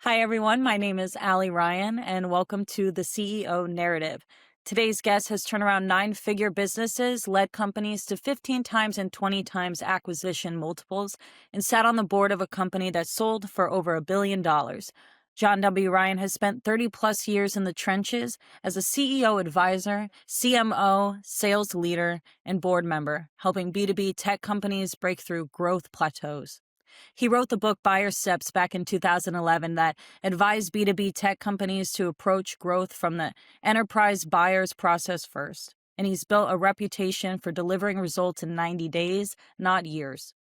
Hi, everyone. My name is Allie Ryan, and welcome to the CEO Narrative. Today's guest has turned around nine-figure businesses, led companies to 15 times and 20 times acquisition multiples, and sat on the board of a company that sold for over $1 billion. John W. Ryan has spent 30 plus years in the trenches as a CEO advisor, CMO, sales leader, and board member, helping B2B tech companies break through growth plateaus. He wrote the book Buyer Steps back in 2011 that advised B2B tech companies to approach growth from the enterprise buyer's process first. And he's built a reputation for delivering results in 90 days, not years.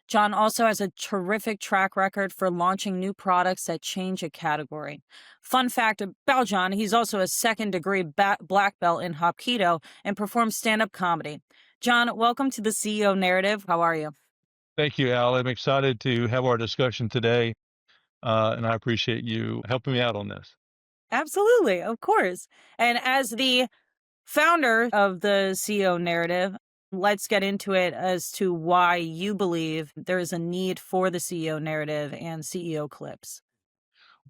John also has a terrific track record for launching new products that change a category. Fun fact about John, he's also a second-degree black belt in Hapkido and performs stand-up comedy. John, welcome to the CEO Narrative. How are you? Thank you, Al. I'm excited to have our discussion today, and I appreciate you helping me out on this. Absolutely, of course. And as the founder of the CEO narrative, let's get into it as to why you believe there is a need for the CEO narrative and CEO clips.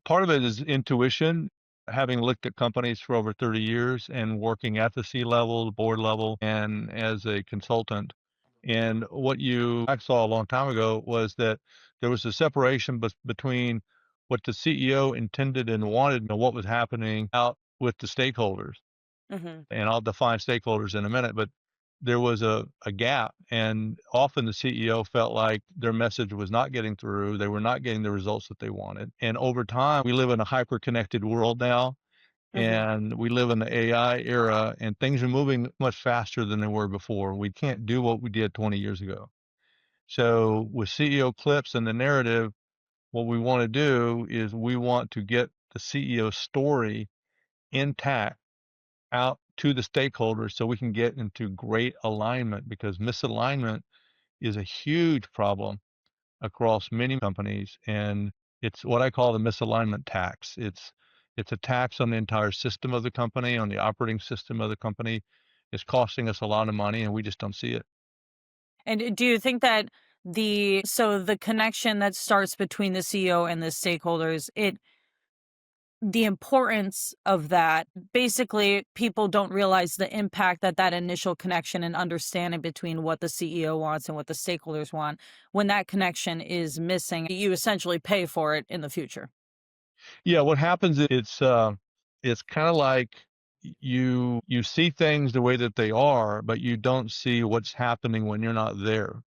Part of it is intuition, having looked at companies for over 30 years and working at the C level, the board level, and as a consultant. And what I saw a long time ago was that there was a separation between what the CEO intended and wanted and what was happening out with the stakeholders. Hmm. And I'll define stakeholders in a minute, but there was a gap. And often the CEO felt like their message was not getting through. They were not getting the results that they wanted. And over time, we live in a hyper connected world now, Hmm. and we live in the AI era, and things are moving much faster than they were before. We can't do what we did 20 years ago. So with CEO clips and the narrative, what we want to do is we want to get the CEO story intact out to the stakeholders so we can get into great alignment, because misalignment is a huge problem across many companies, and it's what I call the misalignment tax. It's a tax on the entire system of the company, on the operating system of the company. It's costing us a lot of money and we just don't see it. And do you think that the connection that starts between the CEO and the stakeholders, the importance of that, basically people don't realize the impact that that initial connection and understanding between what the CEO wants and what the stakeholders want, when that connection is missing, you essentially pay for it in the future. Yeah, what happens is it's kind of like you see things the way that they are, but you don't see what's happening when you're not there.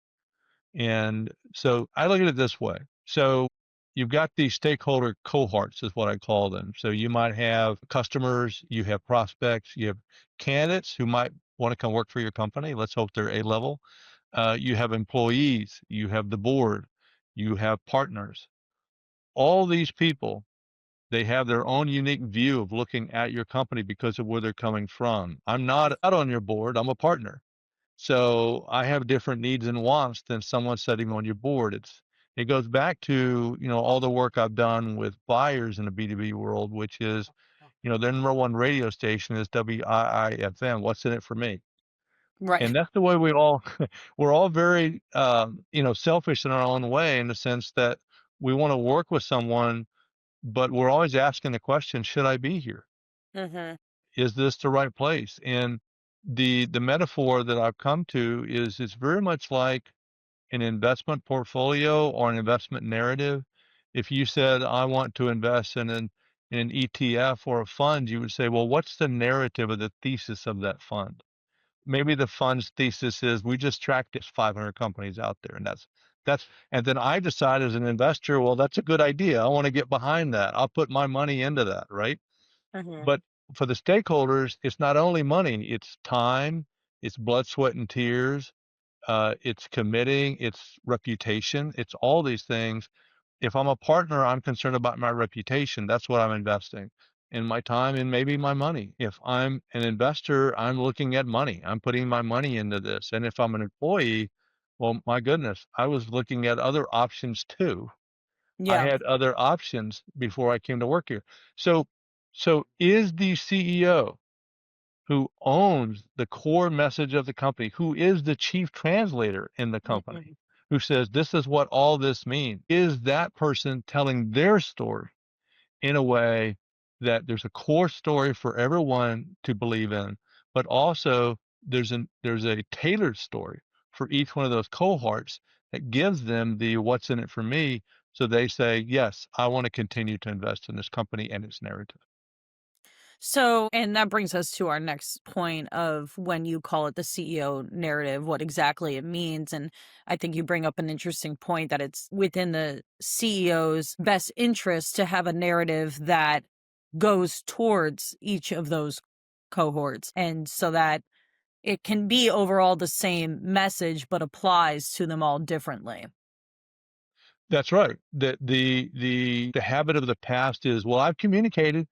And so I look at it this way. So you've got these stakeholder cohorts, is what I call them. So you might have customers, you have prospects, you have candidates who might want to come work for your company. Let's hope they're A level. You have employees, you have the board, you have partners. All these people, they have their own unique view of looking at your company because of where they're coming from. I'm not out on your board, I'm a partner. So I have different needs and wants than someone sitting on your board. It goes back to, all the work I've done with buyers in the B2B world, which is, their number one radio station is WIIFM. What's in it for me? Right. And that's the way we all we're all very selfish in our own way, in the sense that we want to work with someone, but we're always asking the question, should I be here? Hmm. Is this the right place? And the metaphor that I've come to is it's very much like an investment portfolio or an investment narrative. If you said, I want to invest in an ETF or a fund, you would say, well, what's the narrative or the thesis of that fund? Maybe the fund's thesis is we just tracked this 500 companies out there, and and then I decide as an investor, well, that's a good idea. I want to get behind that. I'll put my money into that, right? Hmm. But for the stakeholders, it's not only money, it's time, it's blood, sweat, and tears, it's committing, it's reputation, it's all these things. If I'm a partner, I'm concerned about my reputation. That's what I'm investing in, my time and maybe my money. If I'm an investor, I'm looking at money. I'm putting my money into this. And if I'm an employee, well, my goodness, I was looking at other options too. I Yeah. had other options before I came to work here. So, so is the CEO who owns the core message of the company, who is the chief translator in the Hmm. company, who says, this is what all this means, is that person telling their story? in a way that there's a core story for everyone to believe in, but also there's a tailored story for each one of those cohorts that gives them the what's in it for me. So they say, yes, I want to continue to invest in this company and its narrative. So, and that brings us to our next point of when you call it the CEO narrative, what exactly it means. And I think you bring up an interesting point that it's within the CEO's best interest to have a narrative that goes towards each of those cohorts. And so that it can be overall the same message, but applies to them all differently. That's right. The habit of the past is, well, I've communicated,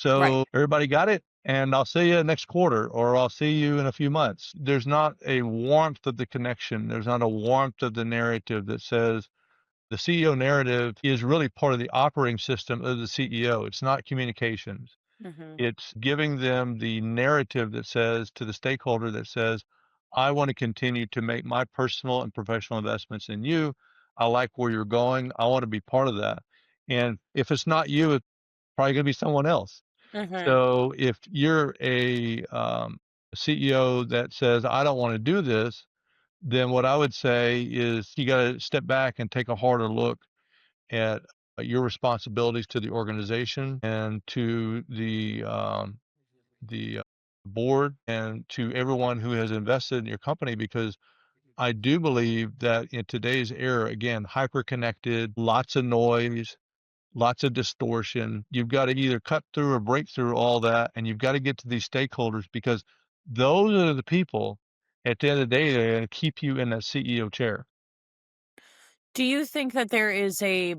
Right. so everybody got it, and I'll see you next quarter, or I'll see you in a few months. There's not a warmth of the connection. There's not a warmth of the narrative that says the CEO narrative is really part of the operating system of the CEO. It's not communications. Hmm. It's giving them the narrative that says to the stakeholder that says, I want to continue to make my personal and professional investments in you. I like where you're going. I want to be part of that. And if it's not you, it's probably going to be someone else. Hmm. So if you're a CEO that says, I don't want to do this, then what I would say is you got to step back and take a harder look at your responsibilities to the organization and to the board and to everyone who has invested in your company, because I do believe that in today's era, again, hyper connected, lots of noise, lots of distortion, you've got to either cut through or break through all that, and you've got to get to these stakeholders, because those are the people at the end of the day that are going to keep you in that CEO chair. Do you think that there is a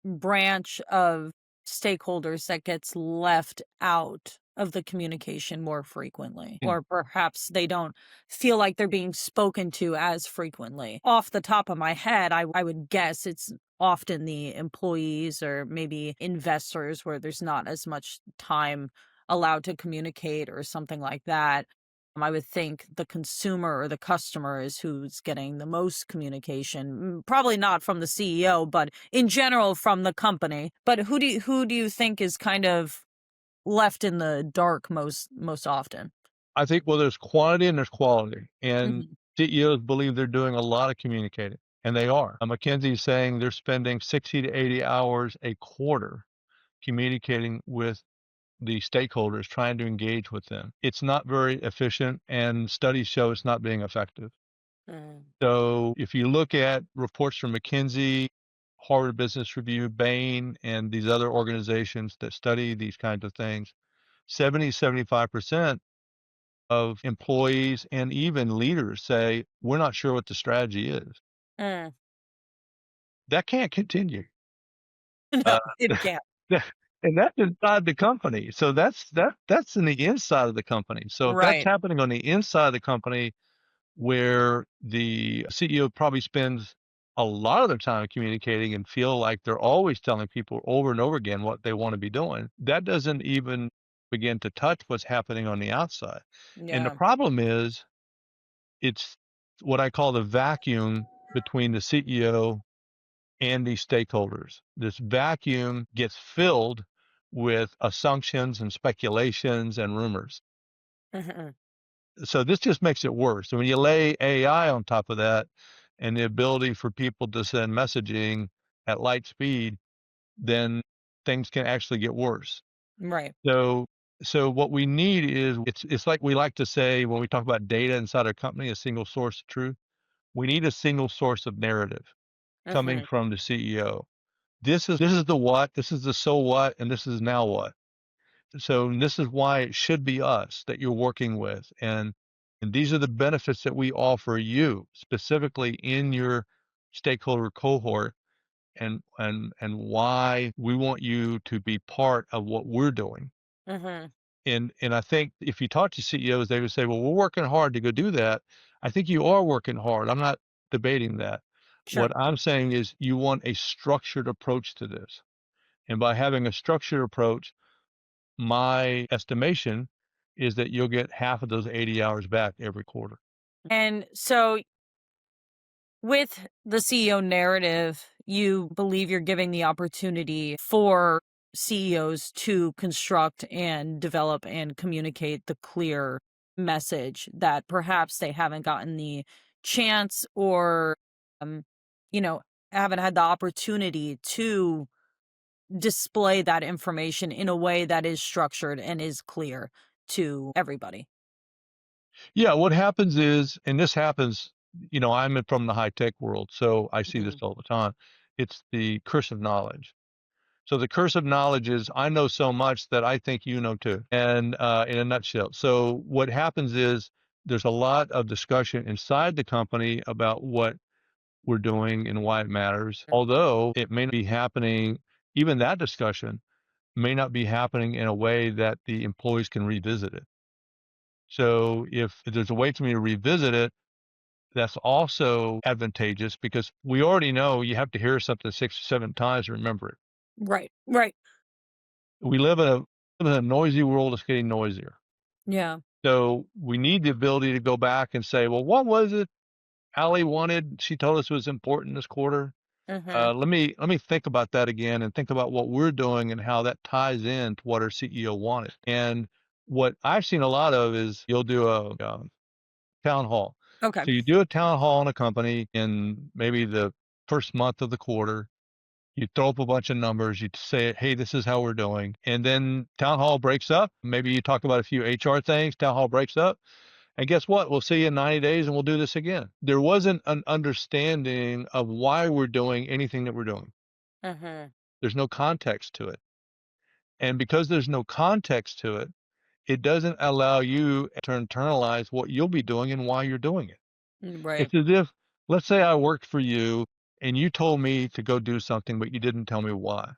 branch of stakeholders that gets left out of the communication more frequently? Mm. Or perhaps they don't feel like they're being spoken to as frequently? Off the top of my head, I would guess it's often the employees or maybe investors where there's not as much time allowed to communicate or something like that. I would think the consumer or the customer is who's getting the most communication. Probably not from the CEO, but in general from the company. But who do you think is kind of left in the dark most often? I think, well, there's quantity and there's quality, and Mhm. CEOs believe they're doing a lot of communicating, and they are. McKinsey's saying they're spending 60 to 80 hours a quarter communicating with the stakeholders, trying to engage with them. It's not very efficient, and studies show it's not being effective. Mm. So if you look at reports from McKinsey, Harvard Business Review, Bain, and these other organizations that study these kinds of things, 75% of employees and even leaders say, we're not sure what the strategy is. Mm. That can't continue. No, Uh, it can't. and that's inside the company. So that's in the inside of the company. So if that's Right. happening on the inside of the company, where the CEO probably spends a lot of their time communicating and feel like they're always telling people over and over again what they want to be doing, that doesn't even begin to touch what's happening on the outside. And the Yeah. problem is it's what I call the vacuum between the CEO and these stakeholders. This vacuum gets filled with assumptions and speculations and rumors. Mhm. So this just makes it worse. So when you lay AI on top of that and the ability for people to send messaging at light speed, then things can actually get worse. Right. So so what we need is it's like we like to say when we talk about data inside our company, a single source of truth. We need a single source of narrative coming Mhm. from the CEO. This is the what, this is the so what, and this is now what. So this is why it should be us that you're working with, and these are the benefits that we offer you specifically in your stakeholder cohort, and why we want you to be part of what we're doing. Mhm. And I think if you talk to CEOs, they would say, "Well, we're working hard to go do that." I think you are working hard. I'm not debating that. Sure. What I'm saying is you want a structured approach to this. And by having a structured approach, my estimation is that you'll get half of those 80 hours back every quarter. And so with the CEO narrative, you believe you're giving the opportunity for CEOs to construct and develop and communicate the clear message that perhaps they haven't gotten the chance or, um, you know, haven't had the opportunity to display that information in a way that is structured and is clear to everybody. Yeah, what happens is, and this happens, I'm from the high tech world, so I see this Mhm. all the time. It's the curse of knowledge. So the curse of knowledge is I know so much that I think you know too. And in a nutshell. So what happens is there's a lot of discussion inside the company about what we're doing and why it matters. Although it may not be happening, even that discussion may not be happening in a way that the employees can revisit it. So if there's a way for me to revisit it, that's also advantageous because we already know you have to hear something 6 or 7 times to remember it. Right, right. We live in a noisy world that's getting noisier. Yeah. So we need the ability to go back and say, well, what was it Allie wanted? She told us it was important this quarter. Mhm. Let me think about that again and think about what we're doing and how that ties in to what our CEO wanted. And what I've seen a lot of is you'll do a town hall. Okay. So you do a town hall in a company in maybe the first month of the quarter. You throw up a bunch of numbers. You say, hey, this is how we're doing. And then town hall breaks up. Maybe you talk about a few HR things. Town hall breaks up. And guess what? We'll see you in 90 days and we'll do this again. There wasn't an understanding of why we're doing anything that we're doing. Mhm. There's no context to it. And because there's no context to it, it doesn't allow you to internalize what you'll be doing and why you're doing it. Right. It's as if, let's say I worked for you and you told me to go do something, but you didn't tell me why.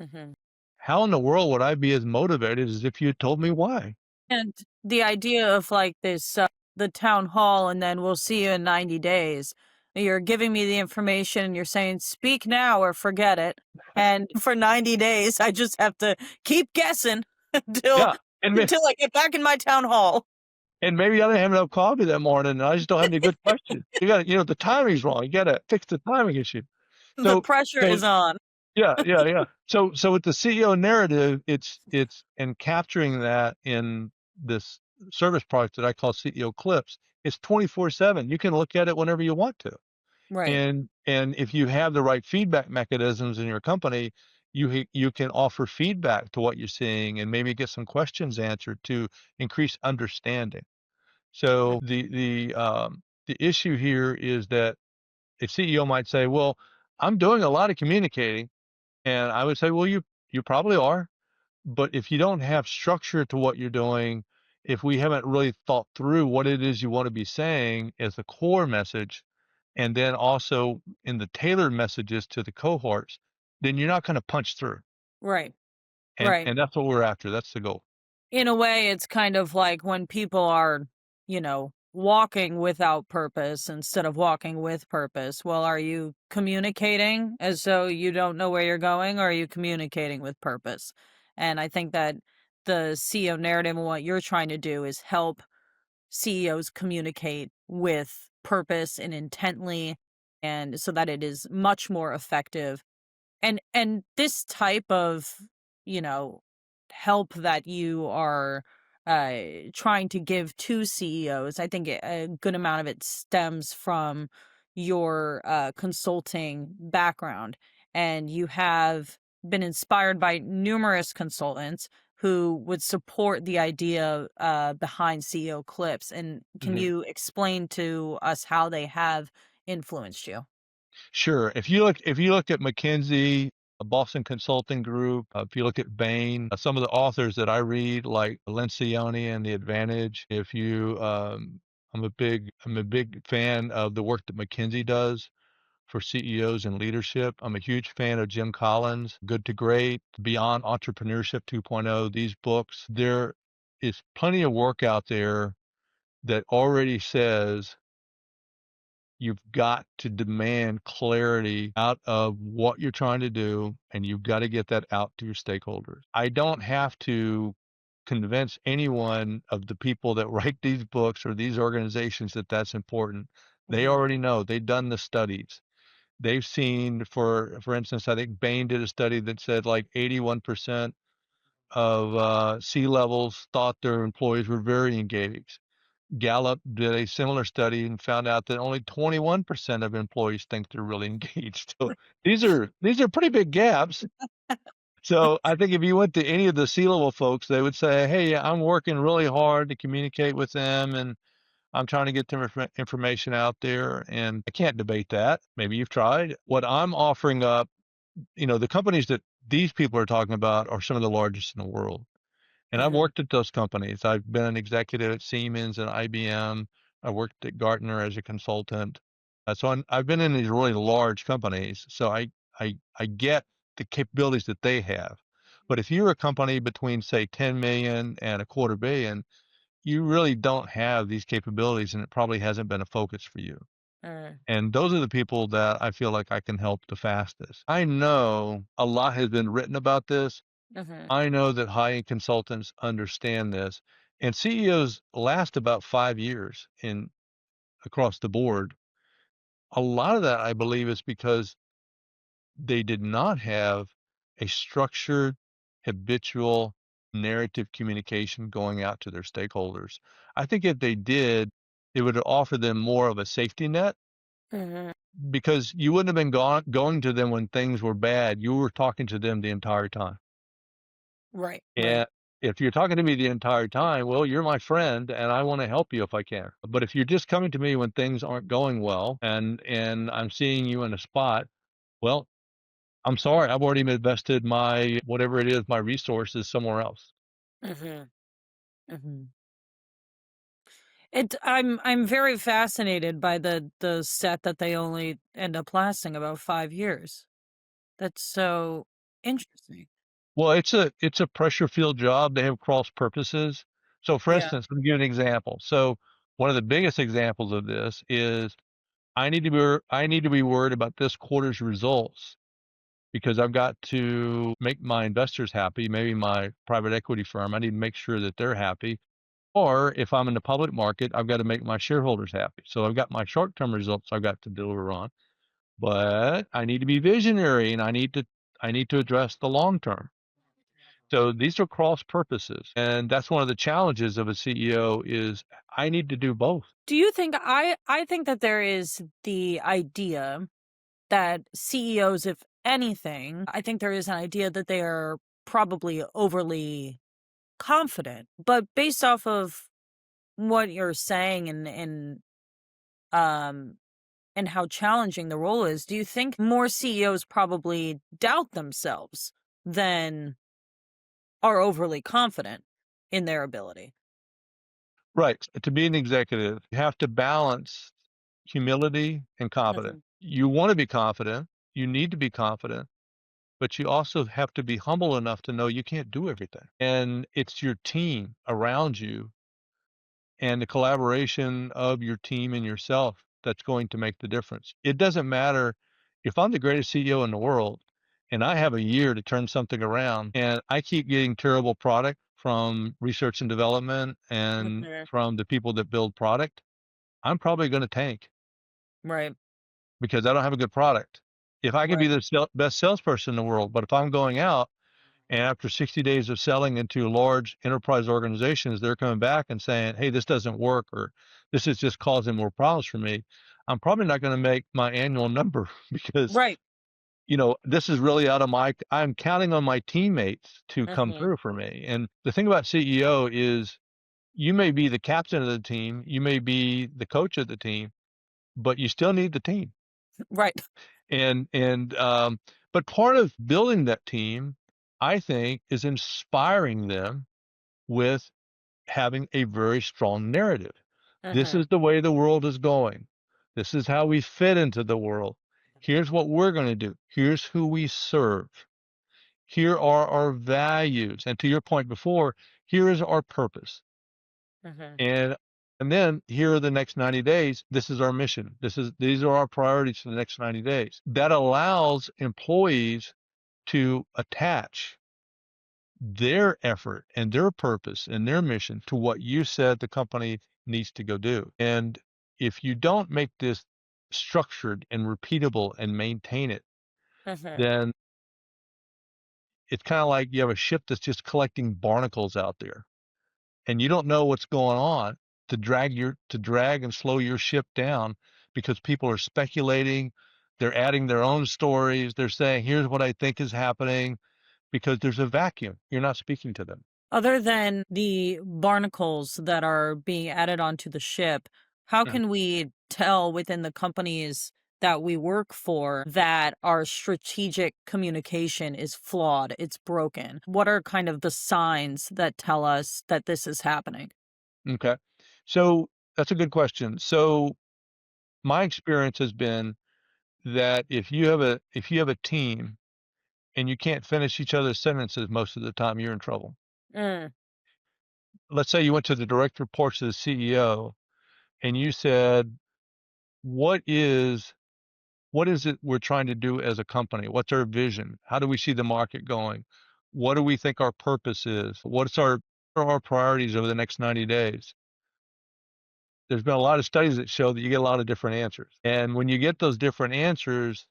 Mhm. How in the world would I be as motivated as if you had told me why? And the idea of like this, the town hall, and then we'll see you in 90 days. You're giving me the information and you're saying, speak now or forget it. And for 90 days, I just have to keep guessing until, Yeah, and until I get back in my town hall. maybe I didn't have enough coffee that morning, and I just don't have any good questions. The timing's wrong. You gotta fix the timing issue. The So pressure so is on. yeah, yeah, yeah. So with the CEO narrative, it's in capturing that in this service product that I call CEO Clips. It's 24/7. You can look at it whenever you want to. Right. And if you have the right feedback mechanisms in your company, you can offer feedback to what you're seeing and maybe get some questions answered to increase understanding. So the issue here is that a CEO might say, "Well, I'm doing a lot of communicating," and I would say, "Well, you probably are, but if you don't have structure to what you're doing, if we haven't really thought through what it is you want to be saying as the core message, and then also in the tailored messages to the cohorts, then you're not going to punch through." Right. And Right. and that's what we're after. That's the goal. In a way, it's kind of like when people are, walking without purpose instead of walking with purpose. Well, are you communicating as though you don't know where you're going, or are you communicating with purpose? And I think that the CEO narrative and what you're trying to do is help CEOs communicate with purpose and intently, and so that it is much more effective and this type of, you know, help that you are, trying to give to CEOs, I think a good amount of it stems from your, consulting background, and you have been inspired by numerous consultants who would support the idea, behind CEO Clips, and can Mhm. you explain to us how they have influenced you? Sure. If you look at McKinsey, a Boston Consulting Group, if you look at Bain, some of the authors that I read, like Lencioni and The Advantage. If you, I'm a big fan of the work that McKinsey does for CEOs and leadership. I'm a huge fan of Jim Collins, Good to Great, Beyond Entrepreneurship 2.0. These books, there is plenty of work out there that already says you've got to demand clarity out of what you're trying to do, and you've got to get that out to your stakeholders. I don't have to convince anyone of the people that write these books or these organizations that that's important. They Mhm. already know. They've done the studies. they've seen, for instance, I think Bain did a study that said like 81% of C-levels thought their employees were very engaged. Gallup did a similar study and found out that only 21% of employees think they're really engaged. So these are pretty big gaps. So I think if you went to any of the C-level folks, they would say, "Hey, I'm working really hard to communicate with them, and I'm trying to get them information out there." And I can't debate that. Maybe you've tried. What I'm offering up, the companies that these people are talking about are some of the largest in the world. And I've Mhm. worked at those companies. I've been an executive at Siemens and IBM. I worked at Gartner as a consultant. I've been in these really large companies, so I get the capabilities that they have. But if you're a company between, say, 10 million and a quarter billion, you really don't have these capabilities, and it probably hasn't been a focus for you. Mm. And those are the people that I feel like I can help the fastest. I know a lot has been written about this. Mhm. I know that high-end consultants understand this, and CEOs last about 5 years in across the board. A lot of that, I believe, is because they did not have a structured, habitual narrative communication going out to their stakeholders. I think if they did, it would offer them more of a safety net Mhm. because you wouldn't have been going to them when things were bad. You were talking to them the entire time. Right, right. And if you're talking to me the entire time, well, you're my friend and I want to help you if I can. But if you're just coming to me when things aren't going well and I'm seeing you in a spot, well, I'm sorry, I've already invested my whatever it is, my resources somewhere else. Mhm. Mhm. I'm very fascinated by the set that they only end up lasting about 5 years. That's so interesting. Well, it's a pressure field job. They have cross purposes. So for Yeah. instance, let me give you an example. So one of the biggest examples of this is I need to be worried about this quarter's results because I've got to make my investors happy, maybe my private equity firm. I need to make sure that they're happy. Or if I'm in the public market, I've got to make my shareholders happy. So I've got my short-term results I've got to deliver on, but I need to be visionary and I need to address the long term. So these are cross purposes. And that's one of the challenges of a CEO is I need to do both. Do you think I think that there is the idea that CEOs, if anything, I think there is an idea that they are probably overly confident. But based off of what you're saying um and how challenging the role is, do you think more CEOs probably doubt themselves than are overly confident in their ability? Right. To be an executive, you have to balance humility and confidence. Mhm. You want to be confident, you need to be confident, but you also have to be humble enough to know you can't do everything. And it's your team around you and the collaboration of your team and yourself that's going to make the difference. It doesn't matter if I'm the greatest CEO in the world and I have a year to turn something around and I keep getting terrible product from research and development and Mhm. from the people that build product, I'm probably going to tank Right, because I don't have a good product. If I can be right, the best salesperson in the world, but if I'm going out and after 60 days of selling into large enterprise organizations, they're coming back and saying, "Hey, this doesn't work," or "This is just causing more problems for me." I'm probably not going to make my annual number because, right. this is really out of I'm counting on my teammates to come Mhm. through for me. And the thing about CEO is you may be the captain of the team, you may be the coach of the team, but you still need the team. Right. But part of building that team, I think, is inspiring them with having a very strong narrative. This Mhm. is the way the world is going. This is how we fit into the world. Here's what we're going to do. Here's who we serve. Here are our values. And to your point before, here is our purpose. Mhm. And and then here are the next 90 days. This is our mission. These are our priorities for the next 90 days. That allows employees to attach their effort and their purpose and their mission to what you said the company needs to go do. And if you don't make this structured and repeatable and maintain it, Mhm. then it's kind of like you have a ship that's just collecting barnacles out there and you don't know what's going on to drag and slow your ship down because people are speculating, they're adding their own stories, they're saying, "Here's what I think is happening," because there's a vacuum. You're not speaking to them. Other than the barnacles that are being added onto the ship, how Mhm. can we tell within the companies that we work for that our strategic communication is flawed, it's broken? What are kind of the signs that tell us that this is happening? Okay. So that's a good question. So my experience has been that if you have a team and you can't finish each other's sentences most of the time, you're in trouble. Mm, Let's say you went to the direct reports of the CEO and you said, "What is what is it we're trying to do as a company? What's our vision? How do we see the market going? What do we think our purpose is? What are our priorities over the next 90 days?" There's been a lot of studies that show that you get a lot of different answers. And when you get those different answers,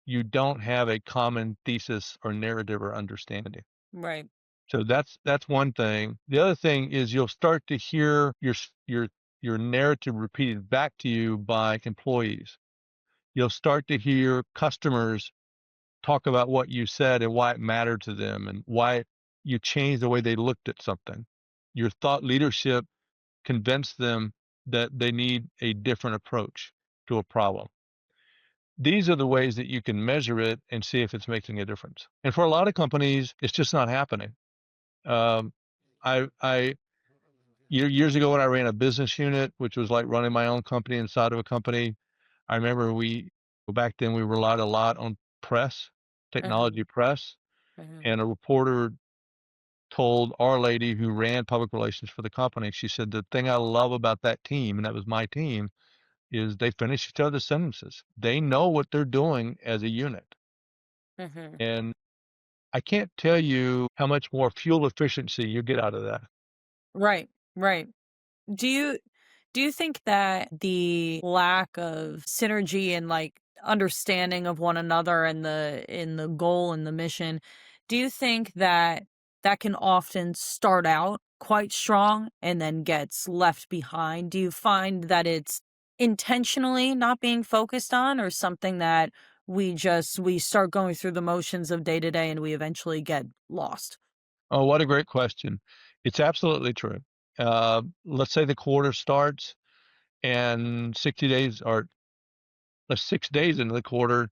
you don't have a common thesis or narrative or understanding. right. So that's one thing. The other thing is you'll start to hear your narrative repeated back to you by employees. You'll start to hear customers talk about what you said and why it mattered to them and why you changed the way they looked at something. Your thought leadership convinced them that they need a different approach to a problem. These are the ways that you can measure it and see if it's making a difference. And for a lot of companies, it's just not happening. Um, I years ago when I ran a business unit, which was like running my own company inside of a company, I remember back then we relied a lot on press, Mhm, technology press, mhm. and a reporter told our lady who ran public relations for the company, she said, "The thing I love about that team," and that was my team, "is they finish each other's sentences. They know what they're doing as a unit." Mhm. And I can't tell you how much more fuel efficiency you get out of that. Right, right. Do you do you think that the lack of synergy and like understanding of one another and the goal and the mission, do you think that that can often start out quite strong and then gets left behind? Do you find that it's intentionally not being focused on or something that we start going through the motions of day to day and we eventually get lost? Oh, what a great question. It's absolutely true. Let's say the quarter starts and 60 days or 6 days into the quarter,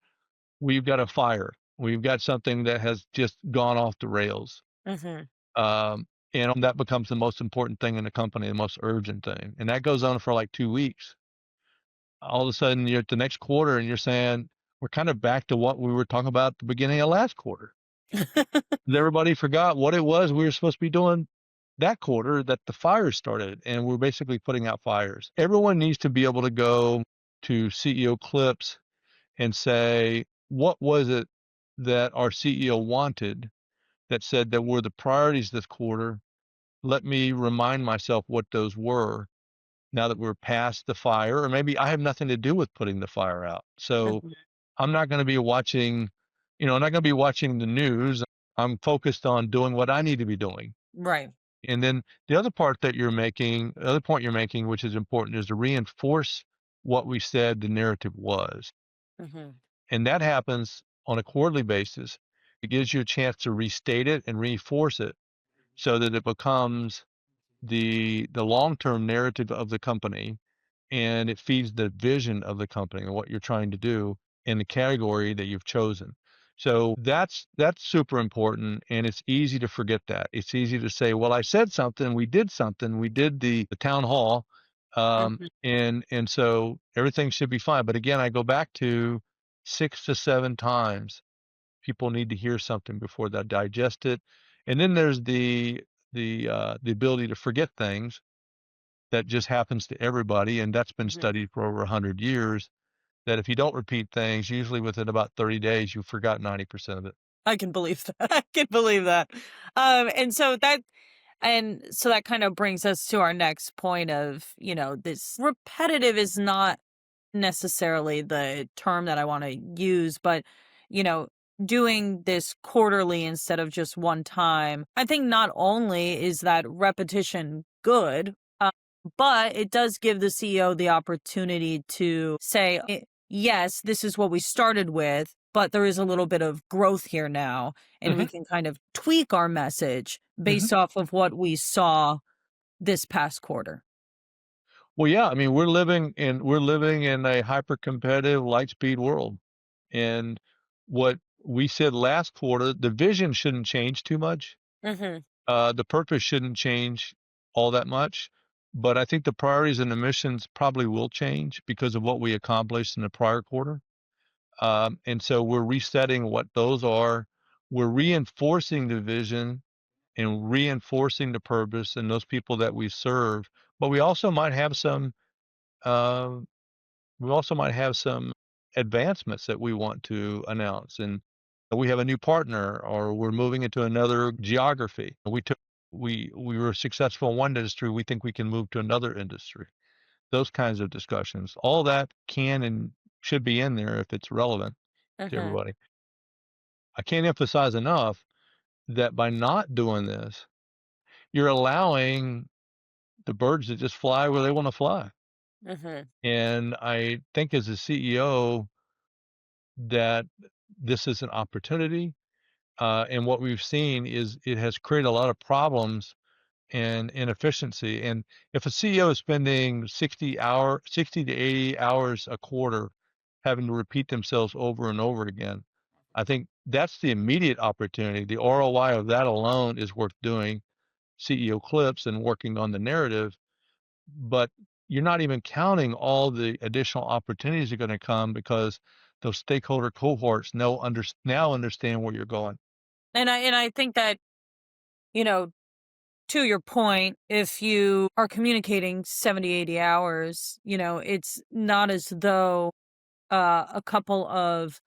we've got a fire. We've got something that has just gone off the rails. Mhm. Um, and that becomes the most important thing in the company, the most urgent thing. And that goes on for like 2 weeks. All of a sudden, you're at the next quarter and you're saying, we're kind of back to what we were talking about at the beginning of last quarter. Everybody forgot what it was we were supposed to be doing that quarter that the fire started, and we're basically putting out fires. Everyone needs to be able to go to CEO clips and say, what was it that our CEO wanted that said that were the priorities this quarter? Let me remind myself what those were now that we're past the fire, or maybe I have nothing to do with putting the fire out. So Mhm. I'm not going to be watching, I'm not going to be watching the news. I'm focused on doing what I need to be doing. Right. And then the other point you're making, which is important, is to reinforce what we said the narrative was. Mhm. And that happens on a quarterly basis. It gives you a chance to restate it and reinforce it so that it becomes the long-term narrative of the company, and it feeds the vision of the company and what you're trying to do in the category that you've chosen. So that's super important, and it's easy to forget that. It's easy to say, "Well, I said something, we did something, we did the town hall, Mhm. and so everything should be fine." But again, I go back to 6 to 7 times. People need to hear something before they digest it. And then there's the ability to forget things that just happens to everybody, and that's been Mhm. studied for over 100 years, that if you don't repeat things, usually within about 30 days, you forgot 90% of it. I can believe that. I can believe that. And so that kind of brings us to our next point of, this repetitive is not necessarily the term that I want to use, but you know, doing this quarterly instead of just one time. I think not only is that repetition good, but it does give the CEO the opportunity to say, yes, this is what we started with, but there is a little bit of growth here now, and we Mhm, can kind of tweak our message mhm. based off of what we saw this past quarter. Well, yeah, I mean, we're living in a hyper competitive light speed world. And what we said last quarter, the vision shouldn't change too much. Mhm. The purpose shouldn't change all that much, but I think the priorities and the missions probably will change because of what we accomplished in the prior quarter. And so we're resetting what those are. We're reinforcing the vision and reinforcing the purpose and those people that we serve. But uh, we also might have some advancements that we want to announce. And we have a new partner, or we're moving into another geography. We were successful in one industry. We think we can move to another industry. Those kinds of discussions. All that can and should be in there if it's relevant to Mhm. everybody. I can't emphasize enough that by not doing this, you're allowing the birds to just fly where they want to fly. Mhm. And I think as a CEO that this is an opportunity. And what we've seen is it has created a lot of problems and inefficiency. And if a CEO is spending 60 to 80 hours a quarter having to repeat themselves over and over again, I think that's the immediate opportunity. The ROI of that alone is worth doing CEO clips and working on the narrative, but you're not even counting all the additional opportunities that are going to come because those stakeholder cohorts now understand where you're going. And I think that, you know, to your point, if you are communicating 70, 80 hours, it's not as though a couple of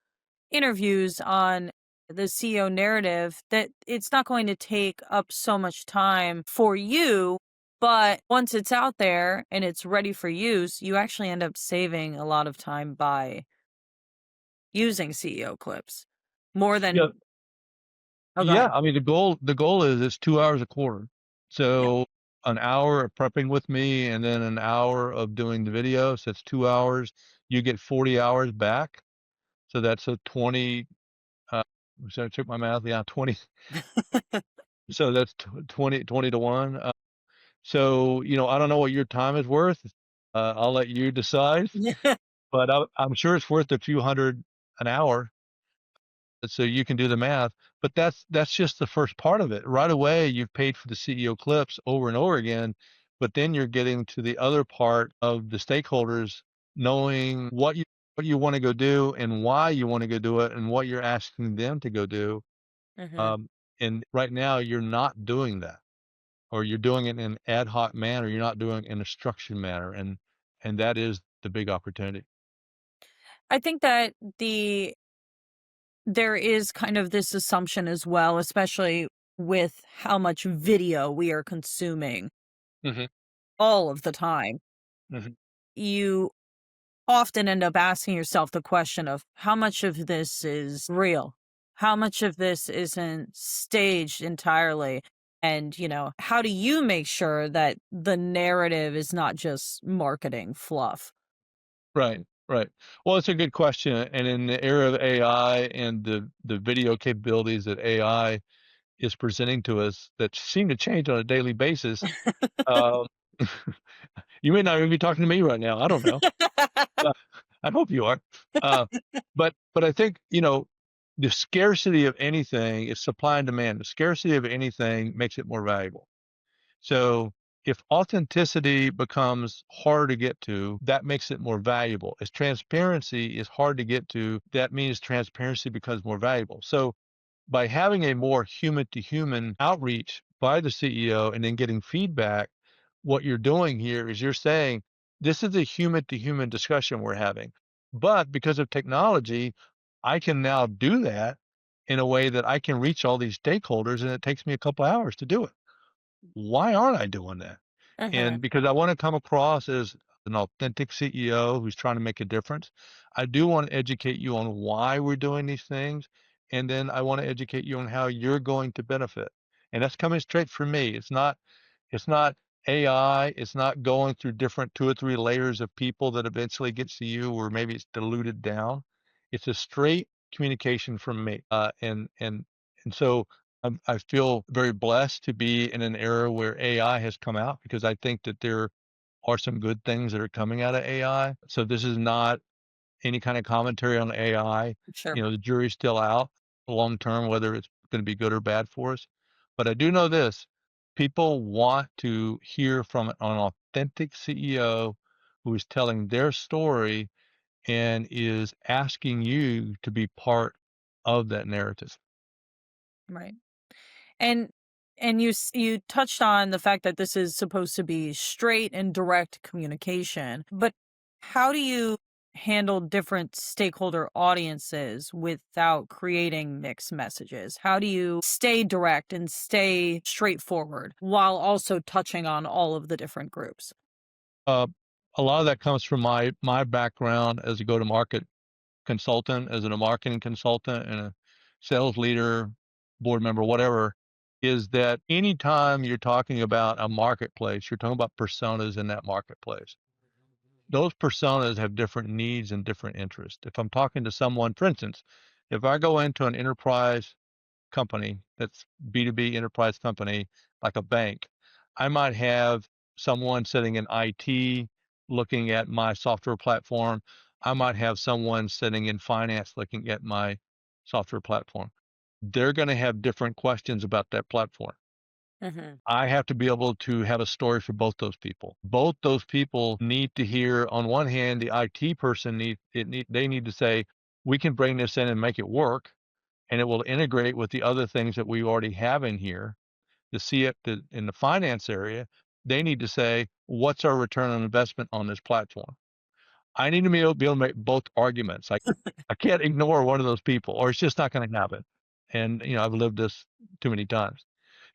interviews on the CEO narrative that it's not going to take up so much time for you. But once it's out there and it's ready for use, you actually end up saving a lot of time by using CEO clips more Yeah, than, oh, go yeah. ahead. I mean, the goal is it's 2 hours a quarter. Yeah. So an hour of prepping with me, and then an hour of doing the video. So that's 2 hours. You get 40 hours back. So that's a 20. Uh, so I took my math. Yeah, 20. So that's 20 to one. So I don't know what your time is worth. I'll let you decide. But I'm sure it's worth a few hundred an hour, so you can do the math. But that's just the first part of it. Right away, you've paid for the CEO clips over and over again, but then you're getting to the other part of the stakeholders knowing what you want to go do and why you want to go do it and what you're asking them to go do. Hmm. Um, and right now, you're not doing that, or you're doing it in an ad hoc manner. You're not doing it in a structured manner, and that is the big opportunity. I think that there is kind of this assumption as well, especially with how much video we are consuming Hmm. all of the time. Hmm. You often end up asking yourself the question of how much of this is real? How much of this isn't staged entirely? And, how do you make sure that the narrative is not just marketing fluff? Right, right. Well, it's a good question, and in the era of AI and the video capabilities that AI is presenting to us that seem to change on a daily basis, um, you may not even be talking to me right now. I don't know. Uh, I hope you are. Uh, but I think the scarcity of anything is supply and demand. The scarcity of anything makes it more valuable. So if authenticity becomes hard to get to, that makes it more valuable. As transparency is hard to get to, that means transparency becomes more valuable. So by having a more human to human outreach by the CEO and then getting feedback, what you're doing here is you're saying, this is a human to human discussion we're having. But because of technology, I can now do that in a way that I can reach all these stakeholders, and it takes me a couple hours to do it. Why aren't I doing that? Mhm. And because I want to come across as an authentic CEO who's trying to make a difference. I do want to educate you on why we're doing these things, and then I want to educate you on how you're going to benefit. And that's coming straight from me. It's not AI. It's not going through different 2 or 3 layers of people that eventually gets to you, or maybe it's diluted down. It's a straight communication from me. And so I feel very blessed to be in an era where AI has come out, because I think that there are some good things that are coming out of AI. So this is not any kind of commentary on AI. Sure. The jury's still out long term, whether it's going to be good or bad for us. But I do know this: people want to hear from an authentic CEO who is telling their story and is asking you to be part of that narrative. Right. And you touched on the fact that this is supposed to be straight and direct communication, but how do you handle different stakeholder audiences without creating mixed messages? How do you stay direct and stay straightforward while also touching on all of the different groups? Uh, a lot of that comes from my background as a go-to-market consultant, as a marketing consultant and a sales leader, board member, whatever, is that anytime you're talking about a marketplace, you're talking about personas in that marketplace. Those personas have different needs and different interests. If I'm talking to someone, for instance, if I go into an enterprise company that's B2B enterprise company, like a bank, I might have someone sitting in IT looking at my software platform. I might have someone sitting in finance looking at my software platform. They're going to have different questions about that platform. Hmm. I have to be able to have a story for both those people. Both those people need to hear, on one hand, the IT person they need to say, we can bring this in and make it work, and it will integrate with the other things that we already have in here. To see it in the finance area, they need to say, what's our return on investment on this platform? I need to be able to make both arguments. I can't ignore one of those people, or it's just not going to happen. And I've lived this too many times.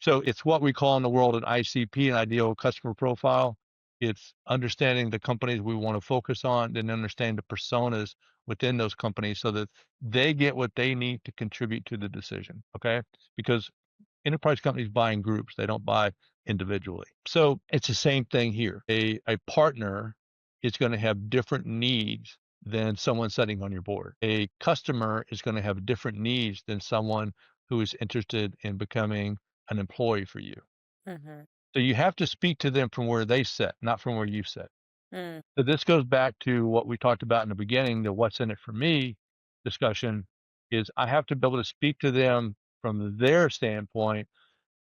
So it's what we call in the world an ICP, an ideal customer profile. It's understanding the companies we want to focus on, then understanding the personas within those companies so that they get what they need to contribute to the decision. Okay, because enterprise companies buy in groups, they don't buy individually. So it's the same thing here. A partner is going to have different needs than someone sitting on your board. A customer is going to have different needs than someone who is interested in becoming an employee for you. Hmm. So you have to speak to them from where they sit, not from where you sit. Mm. So this goes back to what we talked about in the beginning, the what's in it for me discussion. Is I have to be able to speak to them from their standpoint.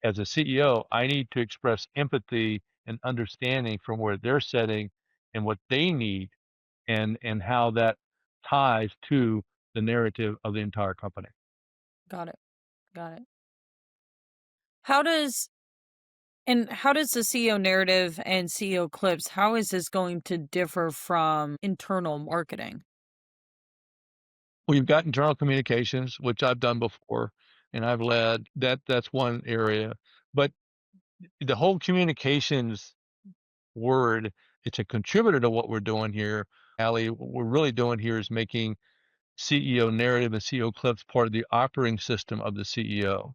As a CEO, I need to express empathy and understanding from where they're sitting and what they need, and how that ties to the narrative of the entire company. Got it. Got it. How does how does the CEO narrative and CEO clips, how is this going to differ from internal marketing? We've got internal communications, which I've done before, and I've led. That's one area. But the whole communications word, it's a contributor to what we're doing here. Allie, what we're really doing here is making CEO narrative and CEO clips part of the operating system of the CEO.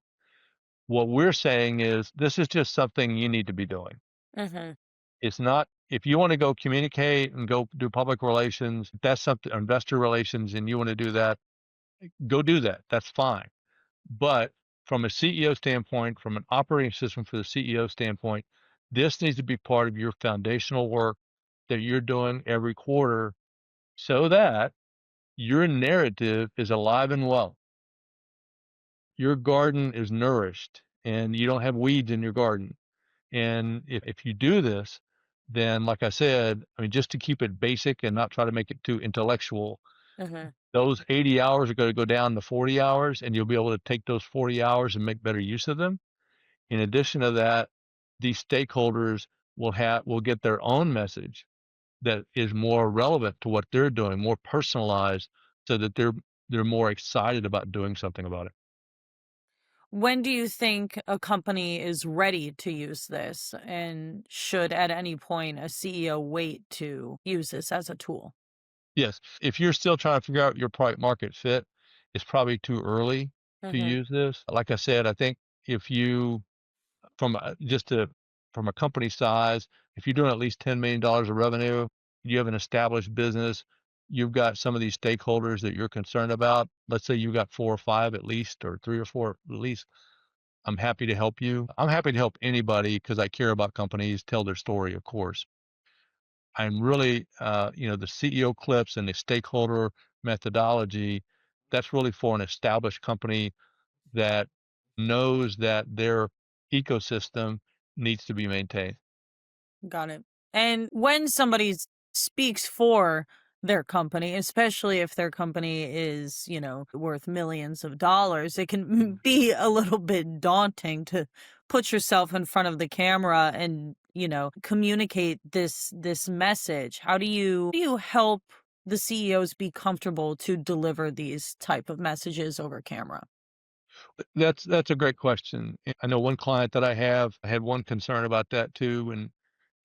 What we're saying is this is just something you need to be doing. Mhm. It's not, if you want to go communicate and go do public relations, that's something, investor relations, and you want to do that, go do that. That's fine. But from a CEO standpoint, from an operating system for the CEO standpoint, this needs to be part of your foundational work that you're doing every quarter so that your narrative is alive and well. Your garden is nourished and you don't have weeds in your garden. And if you do this, then like I said, I mean, just to keep it basic and not try to make it too intellectual, Mhm. those 80 hours are going to go down to 40 hours, and you'll be able to take those 40 hours and make better use of them. In addition to that, these stakeholders will get their own message that is more relevant to what they're doing, more personalized, so that they're more excited about doing something about it. When do you think a company is ready to use this? And should at any point a CEO wait to use this as a tool? Yes, if you're still trying to figure out your product market fit, it's probably too early to Hmm. use this. Like I said, I think if you from from a company size, if you're doing at least $10 million of revenue, you have an established business, you've got some of these stakeholders that you're concerned about. Let's say you've got 4 or 5 at least, or 3 or 4 at least. I'm happy to help you. I'm happy to help anybody because I care about companies, tell their story, of course. I'm really, the CEO clips and the stakeholder methodology, that's really for an established company that knows that their ecosystem needs to be maintained. Got it. And when somebody speaks for their company, especially if their company is, worth millions of dollars, it can be a little bit daunting to put yourself in front of the camera and, communicate this message. How do you help the CEOs be comfortable to deliver these type of messages over camera? That's a great question. I know one client that I have had one concern about that too,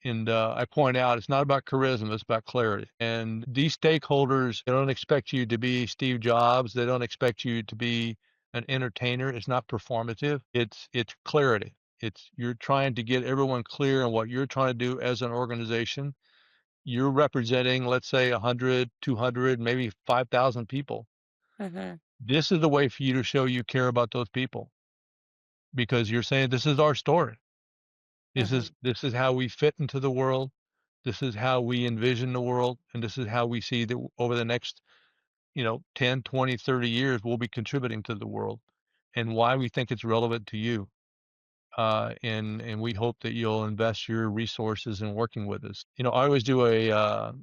and I point out it's not about charisma, it's about clarity. And these stakeholders, they don't expect you to be Steve Jobs. They don't expect you to be an entertainer. It's not performative. It's clarity. It's you're trying to get everyone clear on what you're trying to do as an organization. You're representing, let's say, 100, 200, maybe 5,000 people. Hmm. This is the way for you to show you care about those people because you're saying this is our story. Hmm. This is how we fit into the world. This is how we envision the world, and this is how we see that over the next, 10, 20, 30 years, we'll be contributing to the world and why we think it's relevant to you. And we hope that you'll invest your resources in working with us. I always do a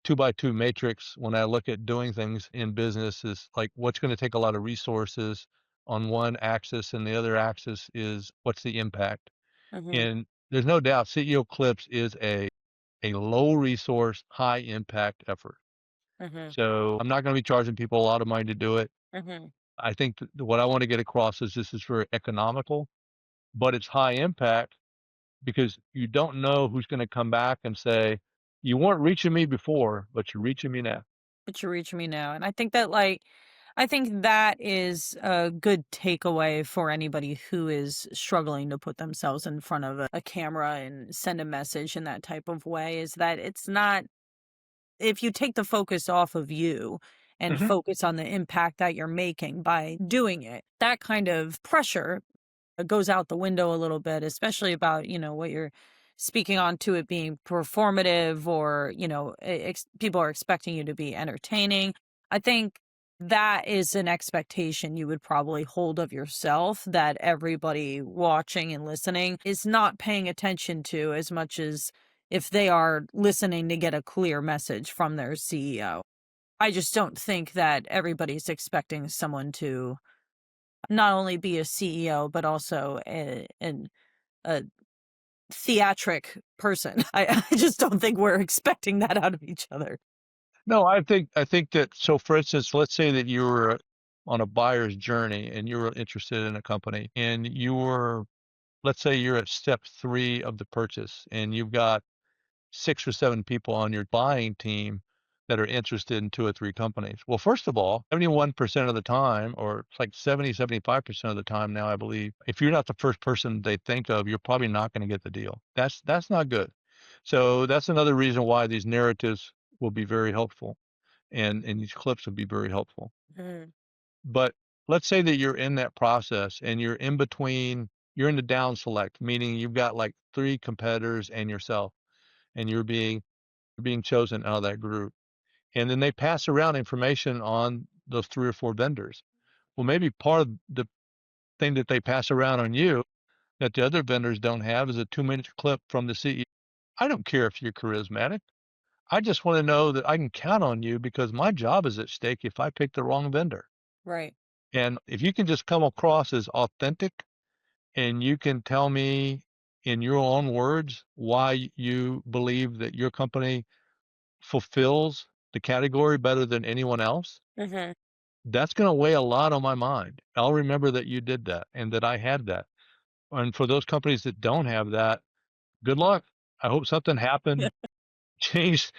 2 by 2 matrix when I look at doing things in business is like what's going to take a lot of resources on one axis, and the other axis is what's the impact. Hmm. And there's no doubt CEO Clips is a low resource, high impact effort. Hmm. So I'm not going to be charging people a lot of money to do it. Hmm. I think that what I want to get across is this is very economical, but it's high impact because you don't know who's going to come back and say, you weren't reaching me before, but you're reaching me now. But you reach me now. And I think that is a good takeaway for anybody who is struggling to put themselves in front of a camera and send a message in that type of way is that it's not, if you take the focus off of you and Hmm. focus on the impact that you're making by doing it, that kind of pressure goes out the window a little bit, especially about, what you're speaking on to it being performative or, people are expecting you to be entertaining. I think that is an expectation you would probably hold of yourself that everybody watching and listening is not paying attention to as much as if they are listening to get a clear message from their CEO. I just don't think that everybody's expecting someone to not only be a CEO, but also a theatric person. I just don't think we're expecting that out of each other. No, I think that so for instance, let's say that you were on a buyer's journey and you were interested in a company and you were let's say you're at step 3 of the purchase and you've got 6 or 7 people on your buying team that are interested in 2 or 3 companies. Well, first of all, 71% of the time, or it's like 75% of the time now, I believe, if you're not the first person they think of, you're probably not going to get the deal. That's not good. So that's another reason why these narratives will be very helpful and these clips will be very helpful. Mhm, But let's say that you're in that process and you're in between, you're in the down select, meaning you've got like 3 competitors and yourself, and you're being chosen out of that group. And then they pass around information on those 3 or 4 vendors. Well, maybe part of the thing that they pass around on you that the other vendors don't have is a 2-minute clip from the CEO. I don't care if you're charismatic. I just want to know that I can count on you because my job is at stake if I pick the wrong vendor. right. And if you can just come across as authentic and you can tell me in your own words why you believe that your company fulfills the category better than anyone else, Mhm. That's gonna weigh a lot on my mind. I'll remember that you did that and that I had that. And for those companies that don't have that, good luck. I hope something happened, changed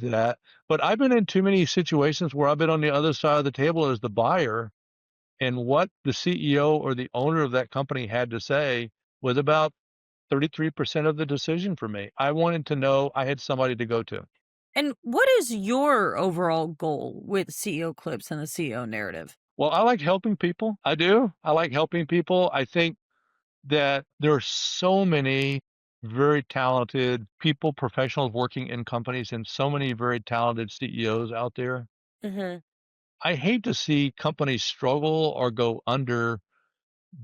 that. But I've been in too many situations where I've been on the other side of the table as the buyer, and what the CEO or the owner of that company had to say was about 33% of the decision for me. I wanted to know I had somebody to go to. And what is your overall goal with CEO clips and the CEO narrative? Well, I like helping people. I do. I like helping people. I think that there are so many very talented people, professionals working in companies, and so many very talented CEOs out there. Hmm. I hate to see companies struggle or go under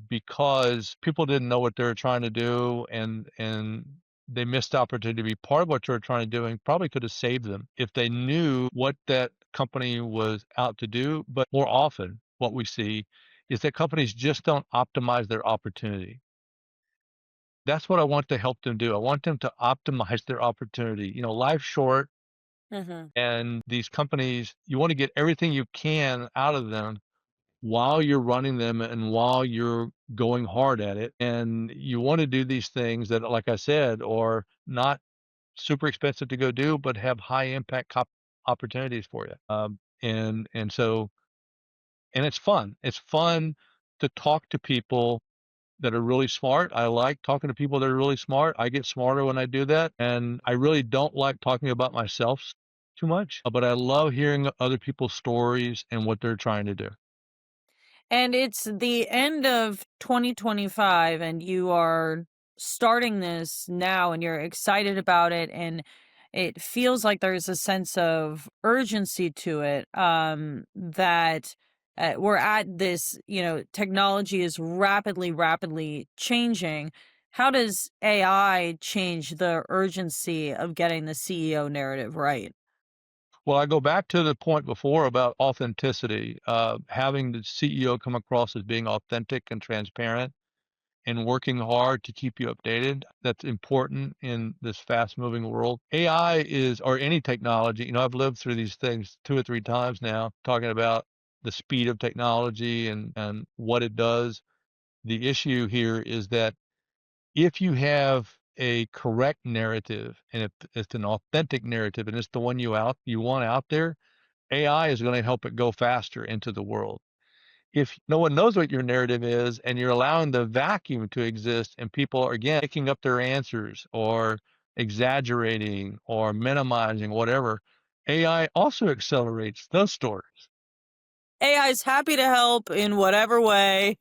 because people didn't know what they were trying to do, and they missed the opportunity to be part of what they were trying to do and probably could have saved them if they knew what that company was out to do. But more often, what we see is that companies just don't optimize their opportunity. That's what I want to help them do. I want them to optimize their opportunity. Life's short, Hmm. and these companies, you want to get everything you can out of them while you're running them and while you're going hard at it. And you want to do these things that, like I said, are not super expensive to go do, but have high impact opportunities for you. And it's fun. It's fun to talk to people that are really smart. I like talking to people that are really smart. I get smarter when I do that. And I really don't like talking about myself too much, but I love hearing other people's stories and what they're trying to do. And it's the end of 2025, and you are starting this now, and you're excited about it. And it feels like there's a sense of urgency to it, that we're at this, technology is rapidly changing. How does AI change the urgency of getting the CEO narrative right? Well, I go back to the point before about authenticity, having the CEO come across as being authentic and transparent and working hard to keep you updated. That's important in this fast moving world. AI is, or any technology, I've lived through these things two or three times now, talking about the speed of technology and what it does. The issue here is that if you have a correct narrative and if it's an authentic narrative and it's the one you want out there, AI is going to help it go faster into the world. If no one knows what your narrative is and you're allowing the vacuum to exist and people are again picking up their answers or exaggerating or minimizing whatever, AI also accelerates those stories. AI is happy to help in whatever way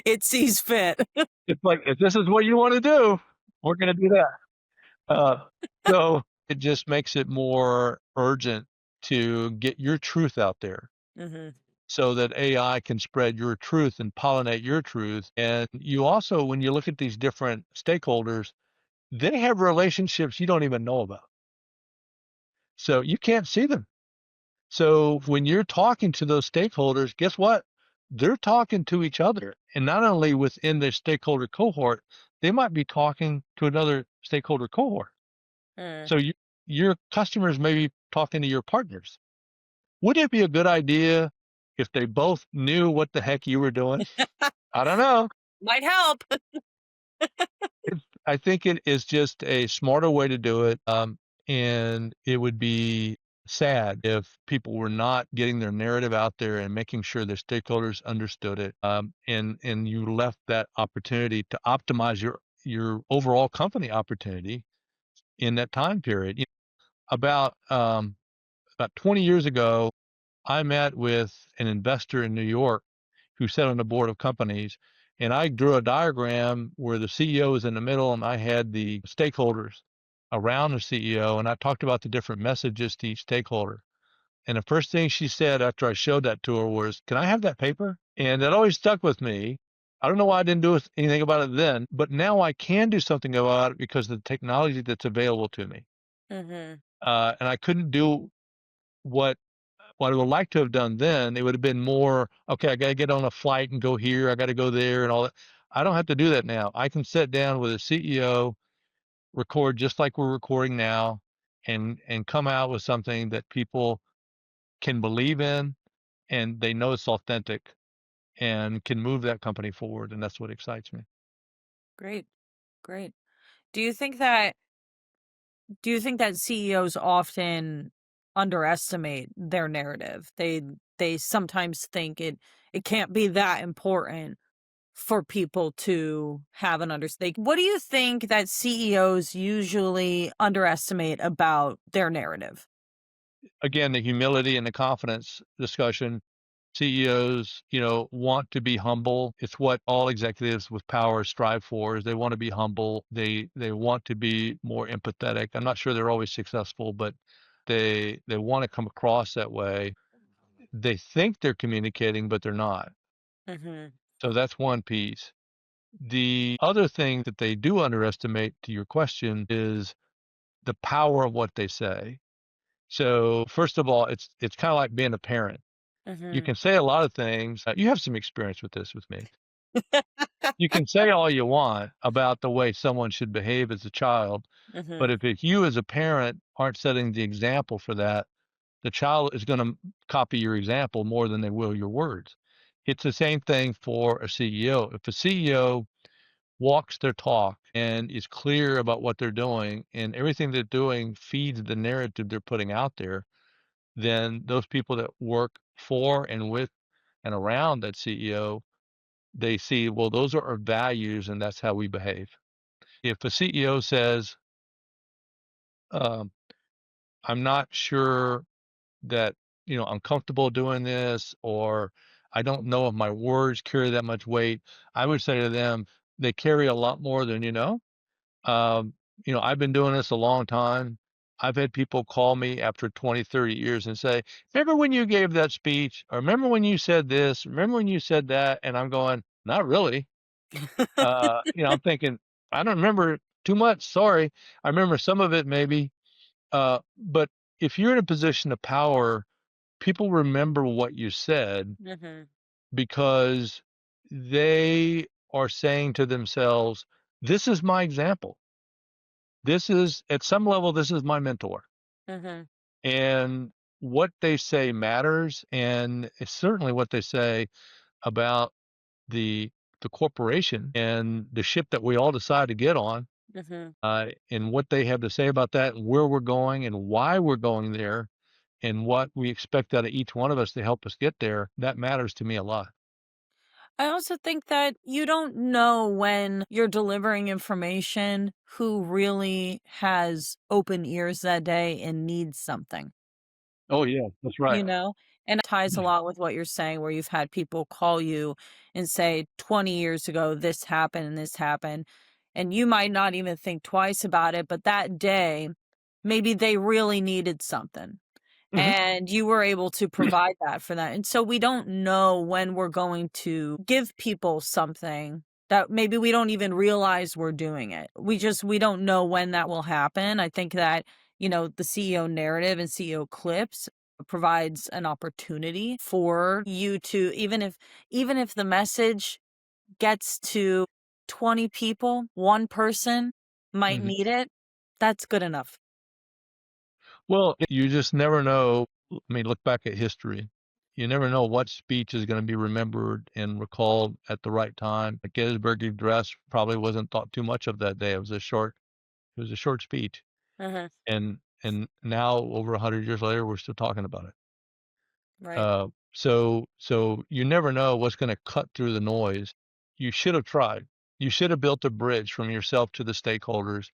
it sees fit. It's like, if this is what you want to do, we're going to do that. Uh, so it just makes it more urgent to get your truth out there Mhm. so that AI can spread your truth and pollinate your truth. And you also, when you look at these different stakeholders, they have relationships you don't even know about. So you can't see them. So when you're talking to those stakeholders, guess what? They're talking to each other. And not only within the stakeholder cohort, they might be talking to another stakeholder cohort. Mm. So your customers may be talking to your partners. Would it be a good idea if they both knew what the heck you were doing? I don't know. Might help. I think it is just a smarter way to do it. And it would be sad if people were not getting their narrative out there and making sure their stakeholders understood it. And you left that opportunity to optimize your overall company opportunity in that time period. About 20 years ago, I met with an investor in New York who sat on the board of companies, and I drew a diagram where the CEO was in the middle and I had the stakeholders around the CEO, and I talked about the different messages to each stakeholder. And the first thing she said after I showed that to her was, "Can I have that paper?" And that always stuck with me. I don't know why I didn't do anything about it then, but now I can do something about it because of the technology that's available to me. Mhm. And I couldn't do what I would like to have done then. It would have been more, okay, I got to get on a flight and go here. I got to go there and all that. I don't have to do that now. I can sit down with a CEO, record just like we're recording now, and come out with something that people can believe in, and they know it's authentic and can move that company forward, and that's what excites me. Great, great. Do you think that CEOs often underestimate their narrative? They sometimes think it can't be that important for people to have an understanding. What do you think that CEOs usually underestimate about their narrative? Again, the humility and the confidence discussion. CEOs, want to be humble. It's what all executives with power strive for is they want to be humble. They want to be more empathetic. I'm not sure they're always successful, but they want to come across that way. They think they're communicating, but they're not. Mhm. So that's one piece. The other thing that they do underestimate, to your question, is the power of what they say. So first of all, it's kind of like being a parent. You Mhm. can say a lot of things. You have some experience with this with me. You can say all you want about the way someone should behave as a child, but Mhm. if you as a parent aren't setting the example for that, the child is going to copy your example more than they will your words. It's the same thing for a CEO. If a CEO walks their talk and is clear about what they're doing and everything they're doing feeds the narrative they're putting out there, then those people that work for and with and around that CEO, they see, well, those are our values and that's how we behave. If a CEO says, um, I'm not sure that, I'm comfortable doing this, or I don't know if my words carry that much weight, I would say to them, they carry a lot more than you know. Um, I've been doing this a long time. I've had people call me after 20, 30 years and say, remember when you gave that speech? Or remember when you said this? Remember when you said that? And I'm going, not really. I'm thinking, I don't remember too much. Sorry. I remember some of it maybe. But if you're in a position of power, people remember what you said Mhm. because they are saying to themselves, this is my example. This is, at some level, this is my mentor. Mhm. And what they say matters. And it's certainly what they say about the the corporation and the ship that we all decide to get on, Mhm. and what they have to say about that and where we're going and why we're going there and what we expect out of each one of us to help us get there, that matters to me a lot. I also think that you don't know when you're delivering information who really has open ears that day and needs something, Oh, yeah, that's you right. know? And it ties a lot with what you're saying, where you've had people call you and say, 20 years ago, this happened and this happened. And you might not even think twice about it, but that day, maybe they really needed something. Mhm. And you were able to provide that for them. And so we don't know when we're going to give people something that maybe we don't even realize we're doing it. We don't know when that will happen. I think that, the CEO narrative and CEO clips provides an opportunity for you to, even if the message gets to 20 people, one person might Mhm. need it, that's good enough. Well, you just never know. I mean, look back at history. You never know what speech is going to be remembered and recalled at the right time. The Gettysburg Address probably wasn't thought too much of that day. It was a short speech, Mhm. and now over 100 years later, we're still talking about it. Right. So you never know what's going to cut through the noise. You should have tried. You should have built a bridge from yourself to the stakeholders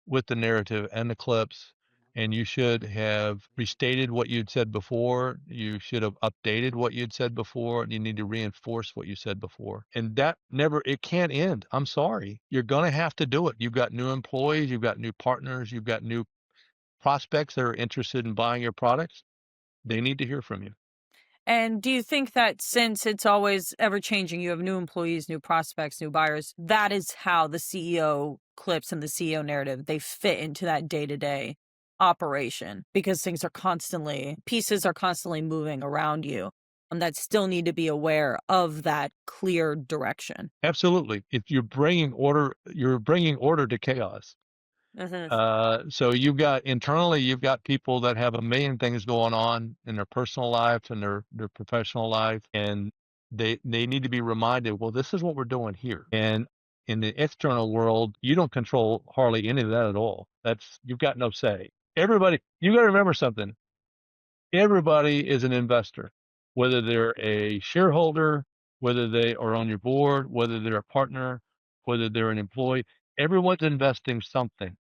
with the narrative and the clips, and you should have restated what you'd said before. You should have updated what you'd said before, and you need to reinforce what you said before. And that never, it can't end. I'm sorry. You're going to have to do it. You've got new employees, you've got new partners, you've got new prospects that are interested in buying your products. They need to hear from you. And do you think that since it's always ever changing, you have new employees, new prospects, new buyers, that is how the CEO clips and the CEO narrative, they fit into that day-to-day operation because pieces are constantly moving around you and that still need to be aware of that clear direction. Absolutely. If you're bringing order to chaos. Mhm. So you've got people that have a million things going on in their personal life and their professional life, and they need to be reminded, well, this is what we're doing here. And in the external world, you don't control hardly any of that at all. That's you've got no say. Everybody, you got to remember something. Everybody is an investor, whether they're a shareholder, whether they are on your board, whether they're a partner, whether they're an employee. Everyone's investing something,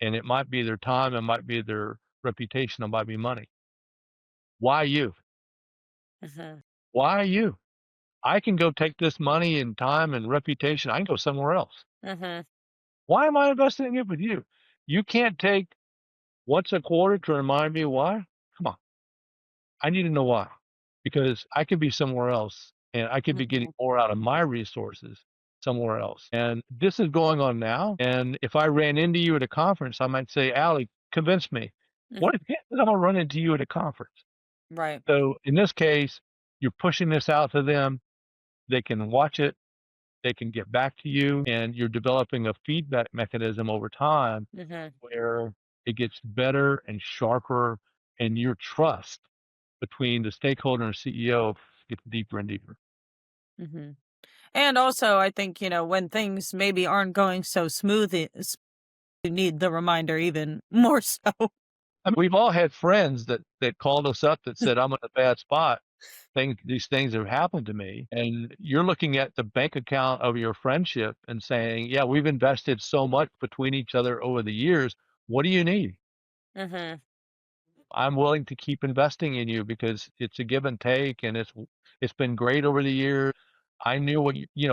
and it might be their time, it might be their reputation, it might be money. Why you? Mhm. Why you? I can go take this money and time and reputation. I can go somewhere else. Mhm. Why am I investing it with you? You can't take once a quarter to remind me why? Come on. I need to know why, because I could be somewhere else and I could be getting Mhm. more out of my resources somewhere else. And this is going on now. And if I ran into you at a conference, I might say, Allie, convince me. Mhm. What if I'm going to run into you at a conference? Right. So in this case, you're pushing this out to them. They can watch it. They can get back to you, and you're developing a feedback mechanism over time Mhm. where it gets better and sharper, and your trust between the stakeholder and CEO gets deeper and deeper. Mhm. And also, I think, when things maybe aren't going so smooth, you need the reminder even more so. I mean, we've all had friends that called us up that said, "I'm in a bad spot. These things have happened to me." And you're looking at the bank account of your friendship and saying, "Yeah, we've invested so much between each other over the years. What do you need?" Mhm. I'm willing to keep investing in you because it's a give and take, and it's been great over the years. I knew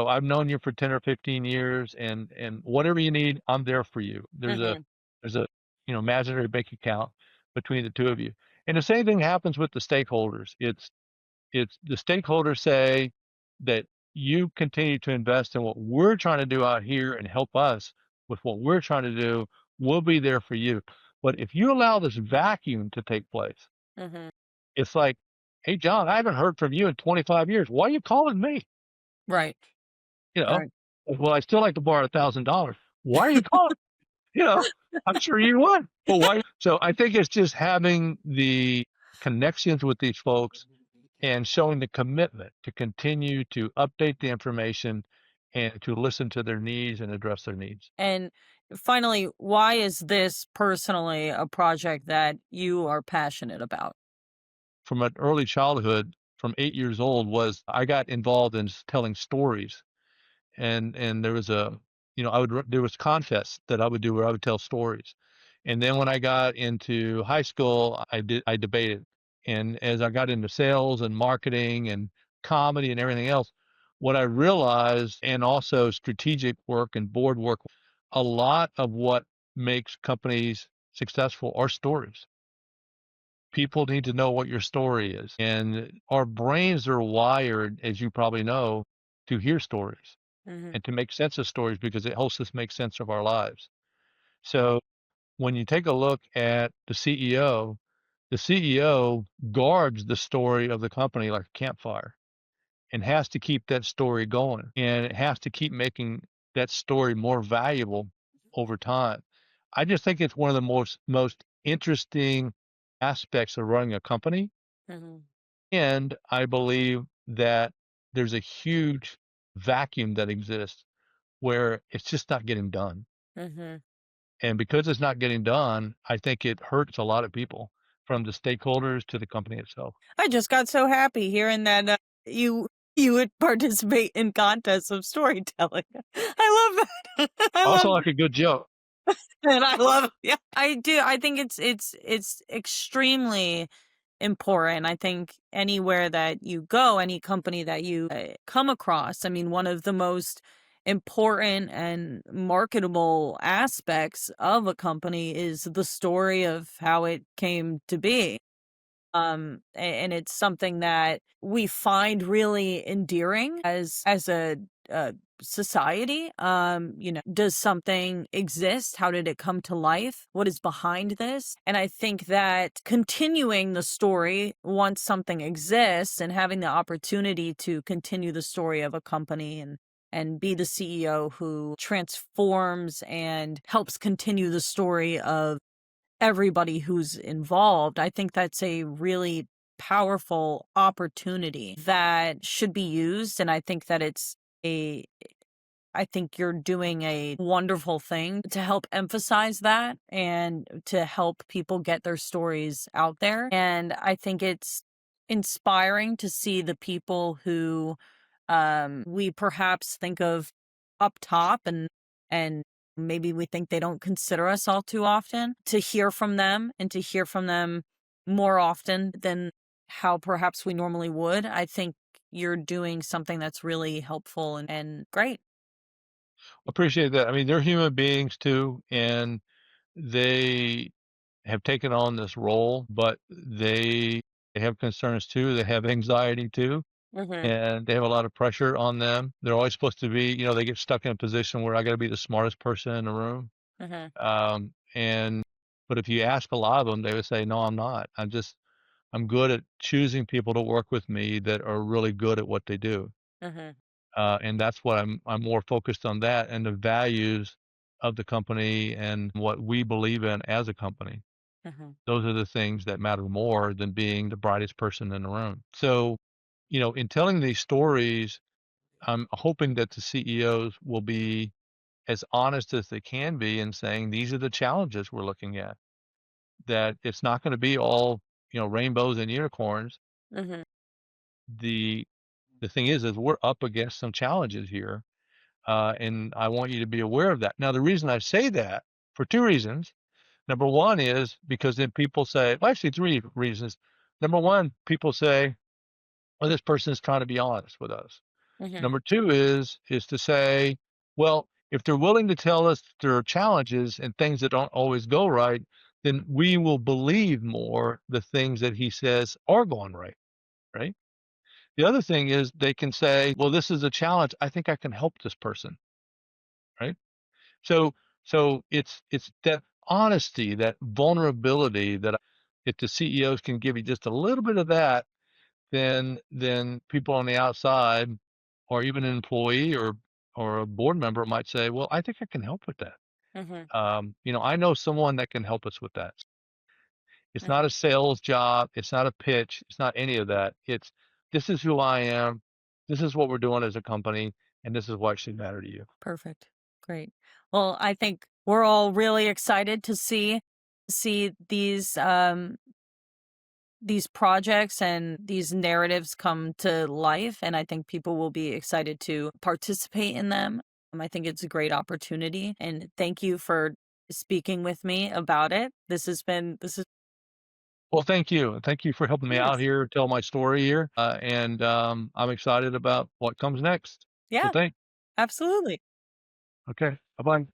I've known you for 10 or 15 years, and whatever you need, I'm there for you. Mhm. There's a imaginary bank account between the two of you. And the same thing happens with the stakeholders. It's the stakeholders say that you continue to invest in what we're trying to do out here and help us with what we're trying to do. We'll be there for you. But if you allow this vacuum to take place, Mhm. it's like, hey, John, I haven't heard from you in 25 years. Why are you calling me? Right. You know, Right. well, I still like to borrow $1,000. Why are you calling? You know, I'm sure you would. But why? So I think it's just having the connections with these folks and showing the commitment to continue to update the information and to listen to their needs and address their needs. And finally, why is this personally a project that you are passionate about? From an early childhood, from 8 years old, was I got involved in telling stories, and there was there was contests that I would do where I would tell stories. And then when I got into high school, I debated. And as I got into sales and marketing and comedy and everything else, what I realized, and also strategic work and board work, a lot of what makes companies successful are stories. People need to know what your story is. And our brains are wired, as you probably know, to hear stories Mhm. and to make sense of stories because it helps us make sense of our lives. So when you take a look at the CEO guards the story of the company like a campfire and has to keep that story going, and it has to keep making that story more valuable over time. I just think it's one of the most interesting aspects of running a company, Mhm. and I believe that there's a huge vacuum that exists where it's just not getting done. Mhm. And because it's not getting done, I think it hurts a lot of people, from the stakeholders to the company itself. I just got so happy hearing that you would participate in contests of storytelling. I love that. I I love also like a good joke. and I love it. Yeah, I do. I think it's extremely important. I think anywhere that you go, any company that you come across, I mean, one of the most important and marketable aspects of a company is the story of how it came to be. And it's something that we find really endearing as a society. Does something exist? How did it come to life? What is behind this? And I think that continuing the story once something exists and having the opportunity to continue the story of a company and and be the CEO who transforms and helps continue the story of everybody who's involved. I think that's a really powerful opportunity that should be used. And I think that a I think you're doing a wonderful thing to help emphasize that and to help people get their stories out there. And I think it's inspiring to see the people who we perhaps think of up top, and maybe we think they don't consider us all too often, to hear from them and to hear from them more often than how perhaps we normally would. I think you're doing something that's really helpful and great. Appreciate that. I mean, they're human beings too, and they have taken on this role, but they have concerns too. They have anxiety too, Mhm, and they have a lot of pressure on them. They're always supposed to be, they get stuck in a position where I got to be the smartest person in the room. mhm, And but if you ask a lot of them, they would say, "No, I'm not. I'm good at choosing people to work with me that are really good at what they do." mhm, And that's what I'm more focused on, that and the values of the company and what we believe in as a company. mhm, Those are the things that matter more than being the brightest person in the room. So, in telling these stories, I'm hoping that the CEOs will be as honest as they can be in saying these are the challenges we're looking at. That it's not going to be all, rainbows and unicorns. mhm, The the thing is we're up against some challenges here. And I want you to be aware of that. Now, the reason I say that, for two reasons. Number one is because then people say, well, actually, three reasons. Number one, people say, well, this person is trying to be honest with us. mhm, Number two is to say, well, if they're willing to tell us there are challenges and things that don't always go right, then we will believe more the things that he says are going right. Right. The other thing is they can say, well, this is a challenge. I think I can help this person. Right. So it's that honesty, that vulnerability that if the CEOs can give you just a little bit of that, then people on the outside or even an employee or a board member might say, "Well, I think I can help with that. mhm, I know someone that can help us with that." It's not mhm. a sales job, it's not a pitch, it's not any of that. It's, "This is who I am, this is what we're doing as a company, and this is why it should matter to you." Perfect. Great. Well, I think we're all really excited to see these projects and these narratives come to life, and I think people will be excited to participate in them. I think it's a great opportunity, and thank you for speaking with me about it. This is Well, thank you. Thank you for helping me out yes. here, tell my story here, and, I'm excited about what comes next. So Yeah, thanks. absolutely. Okay, bye-bye.